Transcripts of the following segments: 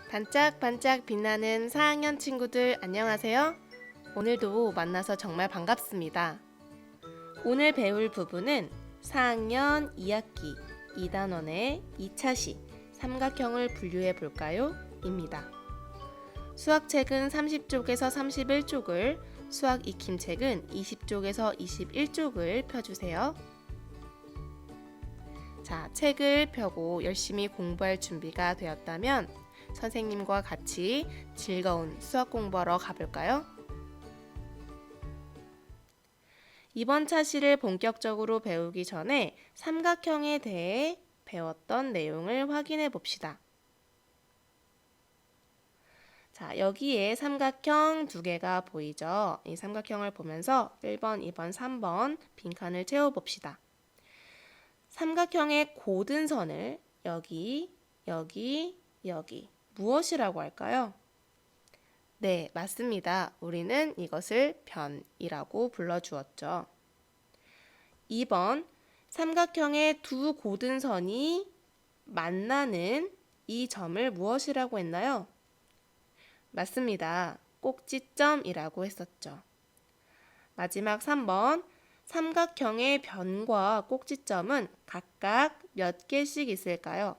반짝반짝 빛나는 4학년 친구들 안녕하세요. 오늘도 만나서 정말 반갑습니다. 오늘 배울 부분은 4학년 2학기 2단원의 2차 시 삼각형을 분류해 볼까요? 입니다. 수학책은 30쪽에서 31쪽을, 수학 익힘책은 20쪽에서 21쪽을 펴주세요. 자, 책을 펴고 열심히 공부할 준비가 되었다면 선생님과 같이 즐거운 수학 공부하러 가볼까요? 이번 차시를 본격적으로 배우기 전에 삼각형에 대해 배웠던 내용을 확인해 봅시다. 자, 여기에 삼각형 두 개가 보이죠? 이 삼각형을 보면서 1번, 2번, 3번 빈칸을 채워봅시다. 삼각형의 고든 선을 여기, 여기, 여기 무엇이라고 할까요? 네, 맞습니다. 우리는 이것을 변이라고 불러주었죠. 2번, 삼각형의 두 고든 선이 만나는 이 점을 무엇이라고 했나요? 맞습니다. 꼭지점이라고 했었죠. 마지막 3번, 삼각형의 변과 꼭지점은 각각 몇 개씩 있을까요?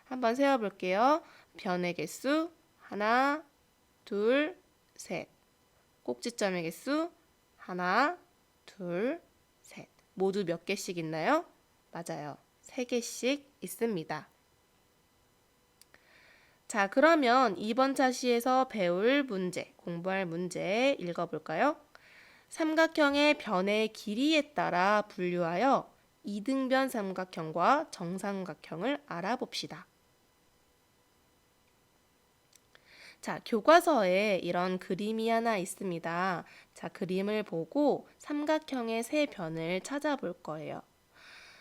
한번 세어볼게요. 변의 개수 하나, 둘, 셋. 꼭지점의 개수 하나, 둘, 셋. 모두 몇 개씩 있나요? 맞아요. 3개씩 있습니다. 자, 그러면 이번 차시에서 배울 문제, 공부할 문제 읽어볼까요? 삼각형의 변의 길이에 따라 분류하여 이등변 삼각형과 정삼각형을 알아봅시다. 자, 교과서에 이런 그림이 하나 있습니다. 자, 그림을 보고 삼각형의 세 변을 찾아볼 거예요.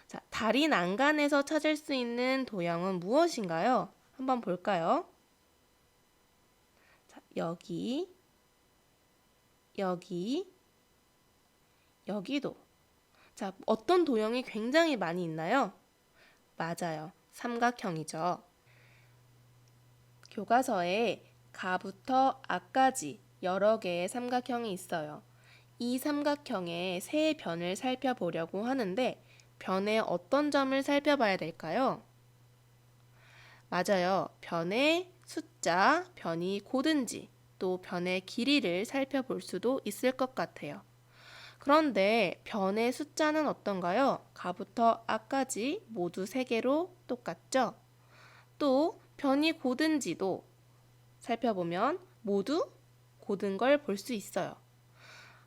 자, 달인 난간에서 찾을 수 있는 도형은 무엇인가요? 한번 볼까요? 자, 여기, 여기, 여기도. 자, 어떤 도형이 굉장히 많이 있나요? 맞아요. 삼각형이죠. 교과서에 가부터 아까지 여러 개의 삼각형이 있어요. 이 삼각형의 세 변을 살펴보려고 하는데 변의 어떤 점을 살펴봐야 될까요? 맞아요. 변의 숫자, 변이 고든지 또 변의 길이를 살펴볼 수도 있을 것 같아요. 그런데 변의 숫자는 어떤가요? 가부터 아까지 모두 3개로 똑같죠? 또 변이 고든지도 살펴보면 모두 고든 걸 볼 수 있어요.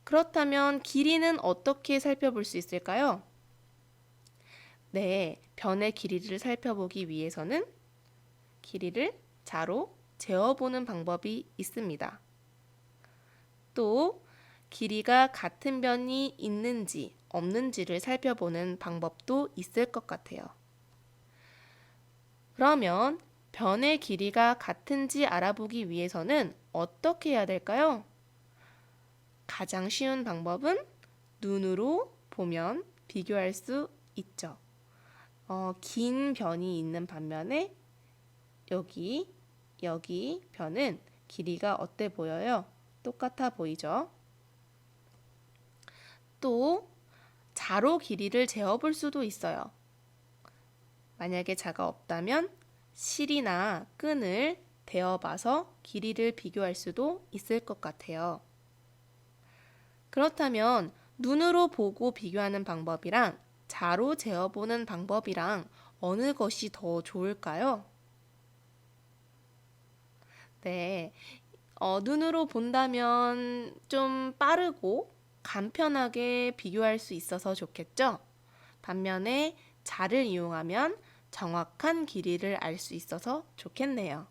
그렇다면 길이는 어떻게 살펴볼 수 있을까요? 네, 변의 길이를 살펴보기 위해서는 길이를 자로 재어보는 방법이 있습니다. 또 길이가 같은 변이 있는지 없는지를 살펴보는 방법도 있을 것 같아요. 그러면 변의 길이가 같은지 알아보기 위해서는 어떻게 해야 될까요? 가장 쉬운 방법은 눈으로 보면 비교할 수 있죠. 긴 변이 있는 반면에 여기 변은 길이가 어때 보여요? 똑같아 보이죠? 또 자로 길이를 재어볼 수도 있어요. 만약에 자가 없다면 실이나 끈을 대어봐서 길이를 비교할 수도 있을 것 같아요. 그렇다면 눈으로 보고 비교하는 방법이랑 자로 재어보는 방법이랑 어느 것이 더 좋을까요? 네, 눈으로 본다면 좀 빠르고 간편하게 비교할 수 있어서 좋겠죠? 반면에 자를 이용하면 정확한 길이를 알 수 있어서 좋겠네요.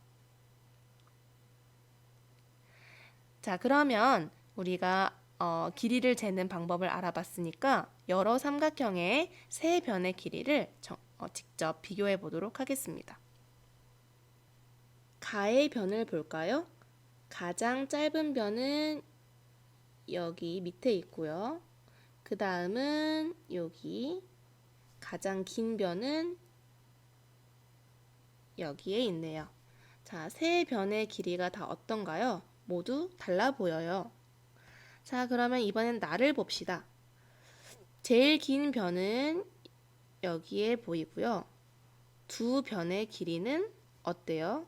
자, 그러면 우리가 길이를 재는 방법을 알아봤으니까 여러 삼각형의 세 변의 길이를 직접 비교해 보도록 하겠습니다. 가의 변을 볼까요? 가장 짧은 변은 여기 밑에 있고요. 그 다음은 여기, 가장 긴 변은 여기에 있네요. 자, 세 변의 길이가 다 어떤가요? 모두 달라 보여요. 자, 그러면 이번엔 나를 봅시다. 제일 긴 변은 여기에 보이고요. 두 변의 길이는 어때요?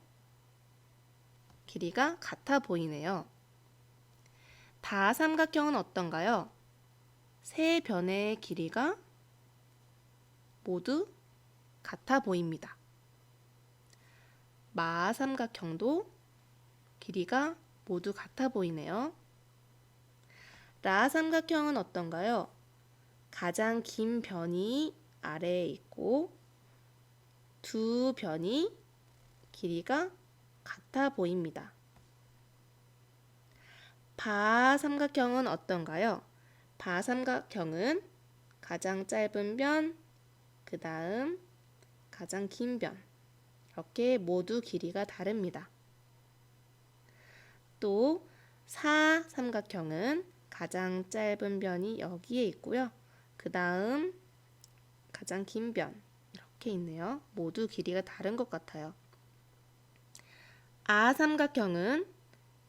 길이가 같아 보이네요. 다삼각형은 어떤가요? 세 변의 길이가 모두 같아 보입니다. 마삼각형도 길이가 모두 같아 보이네요. 라삼각형은 어떤가요? 가장 긴 변이 아래에 있고 두 변이 길이가 같아 보입니다. 바삼각형은 어떤가요? 바삼각형은 가장 짧은 변, 그 다음 가장 긴 변, 이렇게 모두 길이가 다릅니다. 또 사삼각형은 가장 짧은 변이 여기에 있고요. 그 다음 가장 긴 변, 이렇게 있네요. 모두 길이가 다른 것 같아요. 아삼각형은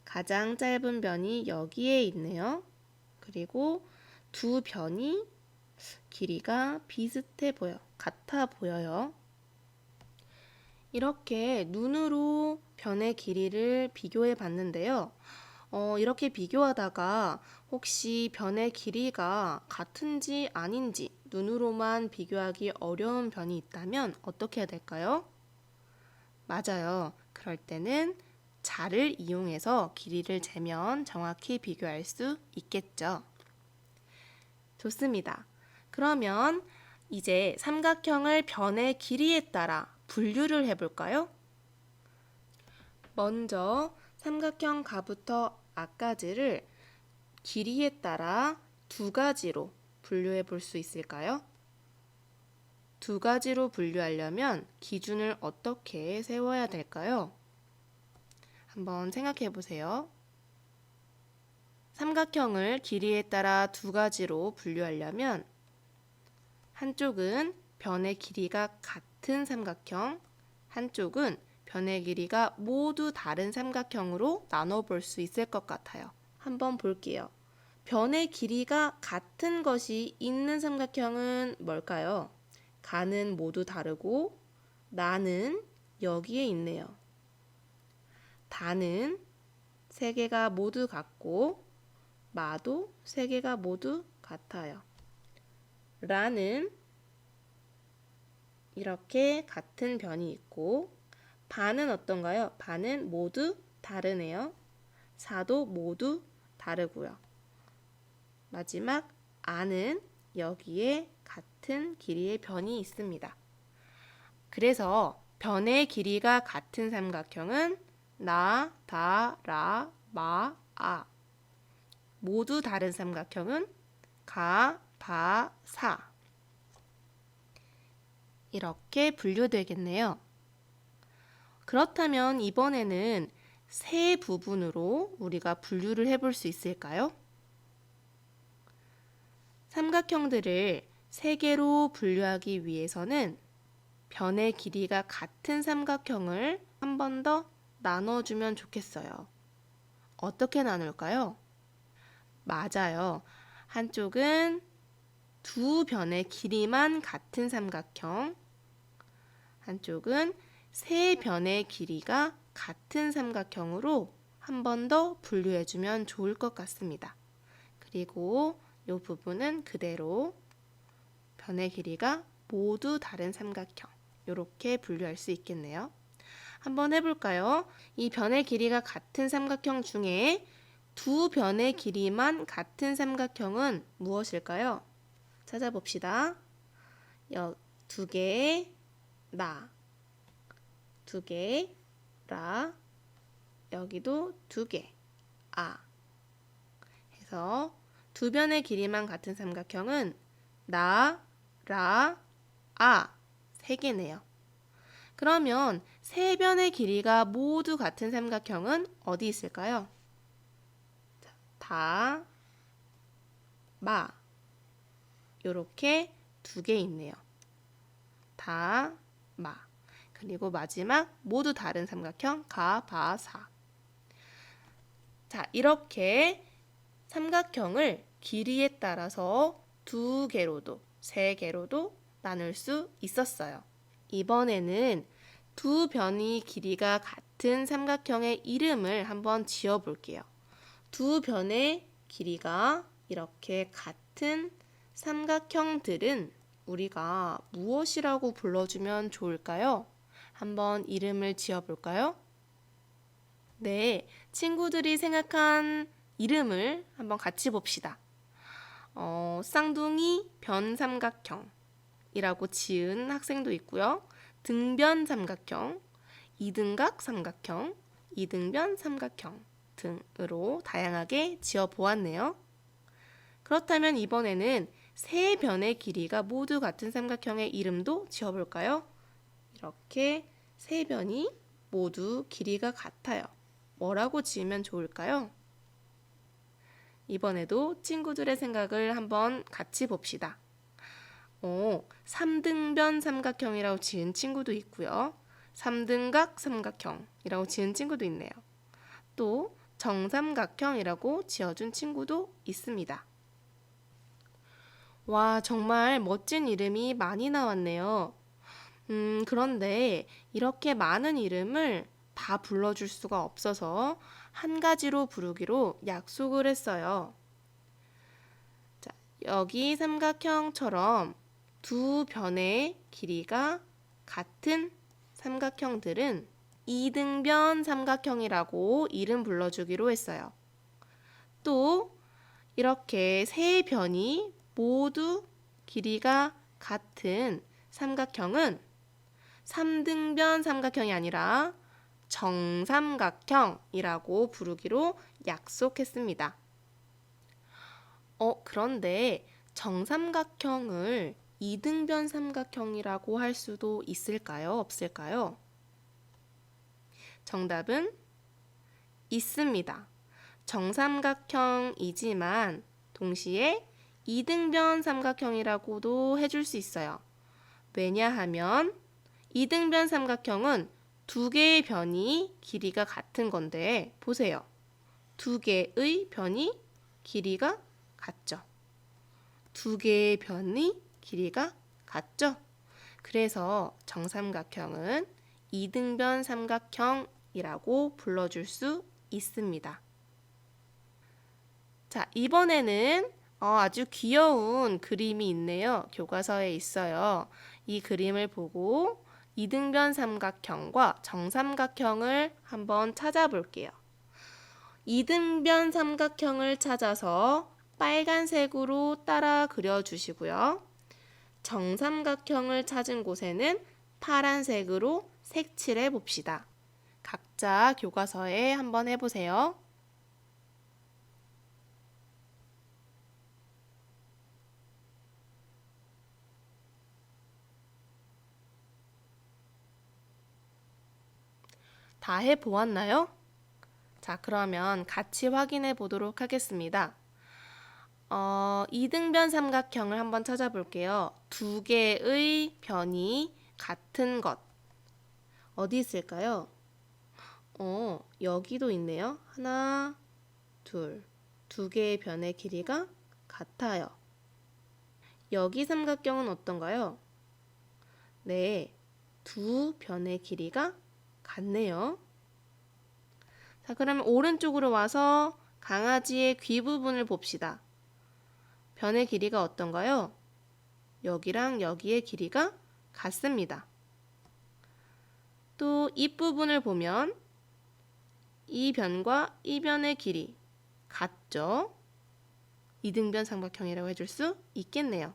가장 짧은 변이 여기에 있네요. 그리고 두 변이 길이가 비슷해 보여, 같아 보여요. 이렇게 눈으로 변의 길이를 비교해 봤는데요. 이렇게 비교하다가 혹시 변의 길이가 같은지 아닌지 눈으로만 비교하기 어려운 변이 있다면 어떻게 해야 될까요? 맞아요. 그럴 때는 자를 이용해서 길이를 재면 정확히 비교할 수 있겠죠. 좋습니다. 그러면 이제 삼각형을 변의 길이에 따라 분류를 해볼까요? 먼저 삼각형 가부터 앞까지를 길이에 따라 두 가지로 분류해 볼 수 있을까요? 두 가지로 분류하려면 기준을 어떻게 세워야 될까요? 한번 생각해 보세요. 삼각형을 길이에 따라 두 가지로 분류하려면 한쪽은 변의 길이가 같은 삼각형, 한쪽은 변의 길이가 모두 다른 삼각형으로 나눠볼 수 있을 것 같아요. 한번 볼게요. 변의 길이가 같은 것이 있는 삼각형은 뭘까요? 가는 모두 다르고 나는 여기에 있네요. 다는 세 개가 모두 같고 마도 세 개가 모두 같아요. 라는 이렇게 같은 변이 있고 바는 어떤가요? 바는 모두 다르네요. 사도 모두 다르고요. 마지막 아는 여기에 같은 길이의 변이 있습니다. 그래서 변의 길이가 같은 삼각형은 나, 다, 라, 마, 아. 모두 다른 삼각형은 가, 바, 사. 이렇게 분류되겠네요. 그렇다면 이번에는 세 부분으로 우리가 분류를 해볼 수 있을까요? 삼각형들을 세 개로 분류하기 위해서는 변의 길이가 같은 삼각형을 한 번 더 나눠주면 좋겠어요. 어떻게 나눌까요? 맞아요. 한쪽은 두 변의 길이만 같은 삼각형, 한쪽은 세 변의 길이가 같은 삼각형으로 한 번 더 분류해주면 좋을 것 같습니다. 그리고 이 부분은 그대로 변의 길이가 모두 다른 삼각형, 이렇게 분류할 수 있겠네요. 한번 해볼까요? 이 변의 길이가 같은 삼각형 중에 두 변의 길이만 같은 삼각형은 무엇일까요? 찾아봅시다. 두 개, 나, 두 개, 라, 여기도 두 개, 아. 해서 두 변의 길이만 같은 삼각형은 나, 라, 아. 세 개네요. 그러면 세 변의 길이가 모두 같은 삼각형은 어디 있을까요? 다, 마. 요렇게 두 개 있네요. 다, 마. 그리고 마지막 모두 다른 삼각형 가, 바, 사. 자, 이렇게 삼각형을 길이에 따라서 2개로도, 3개로도 나눌 수 있었어요. 이번에는 두 변이 길이가 같은 삼각형의 이름을 한번 지어볼게요. 두 변의 길이가 이렇게 같은 삼각형들은 우리가 무엇이라고 불러주면 좋을까요? 한번 이름을 지어볼까요? 네, 친구들이 생각한 이름을 한번 같이 봅시다. 쌍둥이 변삼각형이라고 지은 학생도 있고요. 등변 삼각형, 이등각 삼각형, 이등변 삼각형 등으로 다양하게 지어 보았네요. 그렇다면 이번에는 세 변의 길이가 모두 같은 삼각형의 이름도 지어볼까요? 이렇게 세 변이 모두 길이가 같아요. 뭐라고 지으면 좋을까요? 이번에도 친구들의 생각을 한번 같이 봅시다. 3등변 삼각형이라고 지은 친구도 있고요. 3등각 삼각형이라고 지은 친구도 있네요. 또 정삼각형이라고 지어준 친구도 있습니다. 와, 정말 멋진 이름이 많이 나왔네요. 그런데 이렇게 많은 이름을 다 불러줄 수가 없어서 한 가지로 부르기로 약속을 했어요. 자, 여기 삼각형처럼 두 변의 길이가 같은 삼각형들은 이등변 삼각형이라고 이름 불러주기로 했어요. 또 이렇게 세 변이 모두 길이가 같은 삼각형은 3등변 삼각형이 아니라 정삼각형이라고 부르기로 약속했습니다. 그런데 정삼각형을 이등변 삼각형이라고 할 수도 있을까요? 없을까요? 정답은 있습니다. 정삼각형이지만 동시에 이등변 삼각형이라고도 해줄 수 있어요. 왜냐하면 이등변 삼각형은 두 개의 변이 길이가 같은 건데 보세요. 두 개의 변이 길이가 같죠. 두 개의 변이 길이가 같죠. 그래서 정삼각형은 이등변 삼각형이라고 불러줄 수 있습니다. 자, 이번에는 아주 귀여운 그림이 있네요. 교과서에 있어요. 이 그림을 보고 이등변 삼각형과 정삼각형을 한번 찾아볼게요. 이등변 삼각형을 찾아서 빨간색으로 따라 그려주시고요. 정삼각형을 찾은 곳에는 파란색으로 색칠해 봅시다. 각자 교과서에 한번 해보세요. 다 해보았나요? 자, 그러면 같이 확인해 보도록 하겠습니다. 이등변 삼각형을 한번 찾아볼게요. 두 개의 변이 같은 것. 어디 있을까요? 여기도 있네요. 하나, 둘. 두 개의 변의 길이가 같아요. 여기 삼각형은 어떤가요? 네, 두 변의 길이가 같네요. 자, 그러면 오른쪽으로 와서 강아지의 귀 부분을 봅시다. 변의 길이가 어떤가요? 여기랑 여기의 길이가 같습니다. 또 입 부분을 보면 이 변과 이 변의 길이 같죠? 이등변 삼각형이라고 해줄 수 있겠네요.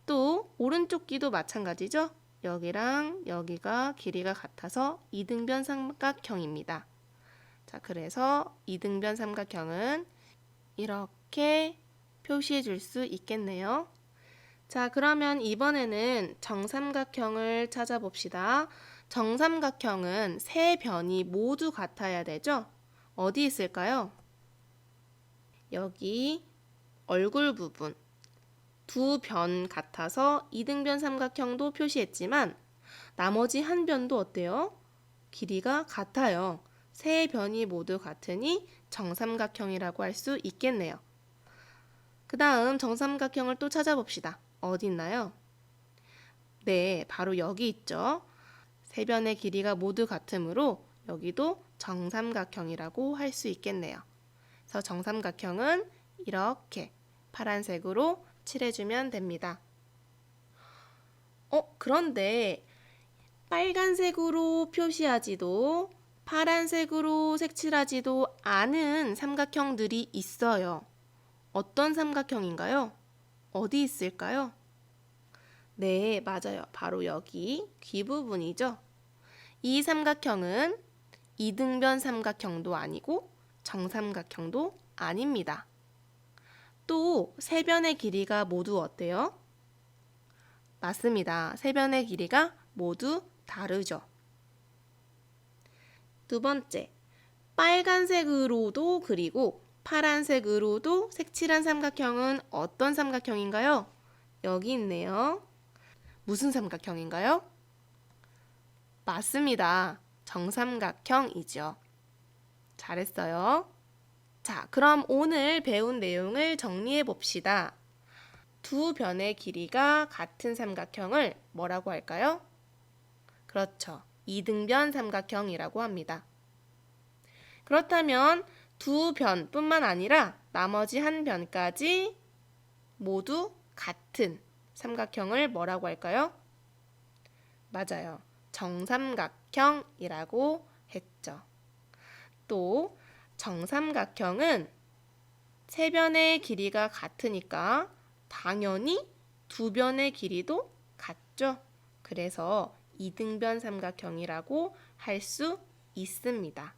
또 오른쪽 귀도 마찬가지죠? 여기랑 여기가 길이가 같아서 이등변 삼각형입니다. 자, 그래서 이등변 삼각형은 이렇게 표시해 줄 수 있겠네요. 자, 그러면 이번에는 정삼각형을 찾아봅시다. 정삼각형은 세 변이 모두 같아야 되죠? 어디 있을까요? 여기 얼굴 부분. 두 변 같아서 이등변 삼각형도 표시했지만 나머지 한 변도 어때요? 길이가 같아요. 세 변이 모두 같으니 정삼각형이라고 할 수 있겠네요. 그 다음 정삼각형을 또 찾아봅시다. 어디 있나요? 네, 바로 여기 있죠. 세 변의 길이가 모두 같으므로 여기도 정삼각형이라고 할 수 있겠네요. 그래서 정삼각형은 이렇게 파란색으로 칠해주면 됩니다. 그런데 빨간색으로 표시하지도 파란색으로 색칠하지도 않은 삼각형들이 있어요. 어떤 삼각형인가요? 어디 있을까요? 네, 맞아요. 바로 여기 귀 부분이죠. 이 삼각형은 이등변 삼각형도 아니고 정삼각형도 아닙니다. 또 세 변의 길이가 모두 어때요? 맞습니다. 세 변의 길이가 모두 다르죠. 두 번째, 빨간색으로도 그리고 파란색으로도 색칠한 삼각형은 어떤 삼각형인가요? 여기 있네요. 무슨 삼각형인가요? 맞습니다. 정삼각형이죠. 잘했어요. 자, 그럼 오늘 배운 내용을 정리해 봅시다. 두 변의 길이가 같은 삼각형을 뭐라고 할까요? 그렇죠. 이등변 삼각형이라고 합니다. 그렇다면 두 변뿐만 아니라 나머지 한 변까지 모두 같은 삼각형을 뭐라고 할까요? 맞아요. 정삼각형이라고 했죠. 또 정삼각형은 세 변의 길이가 같으니까 당연히 두 변의 길이도 같죠. 그래서 이등변 삼각형이라고 할 수 있습니다.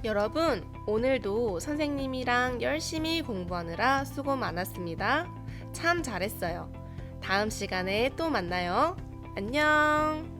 여러분, 오늘도 선생님이랑 열심히 공부하느라 수고 많았습니다. 참 잘했어요. 다음 시간에 또 만나요. 안녕.